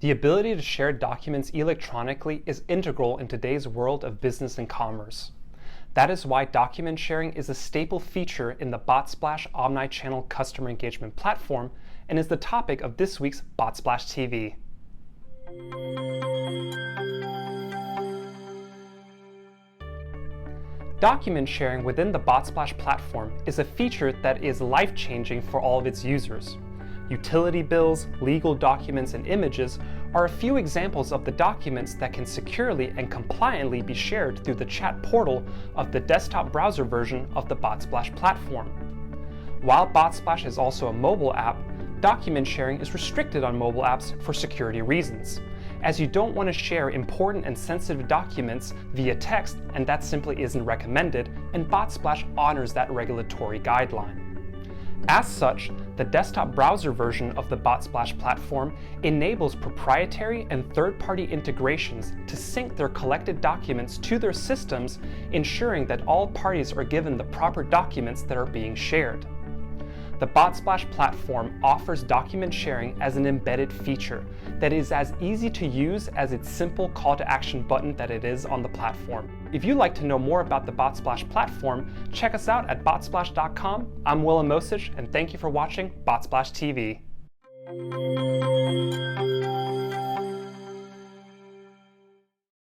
The ability to share documents electronically is integral in today's world of business and commerce. That is why document sharing is a staple feature in the Botsplash omnichannel customer engagement platform and is the topic of this week's Botsplash TV. Document sharing within the Botsplash platform is a feature that is life-changing for all of its users. Utility bills, legal documents, and images are a few examples of the documents that can securely and compliantly be shared through the chat portal of the desktop browser version of the Botsplash platform. While Botsplash is also a mobile app, document sharing is restricted on mobile apps for security reasons, as you don't want to share important and sensitive documents via text, and that simply isn't recommended, and Botsplash honors that regulatory guideline. As such, the desktop browser version of the Botsplash platform enables proprietary and third-party integrations to sync their collected documents to their systems, ensuring that all parties are given the proper documents that are being shared. The Botsplash platform offers document sharing as an embedded feature that is as easy to use as its simple call to action button that it is on the platform. If you'd like to know more about the Botsplash platform, check us out at botsplash.com. I'm Willem Mosich, and thank you for watching Botsplash TV.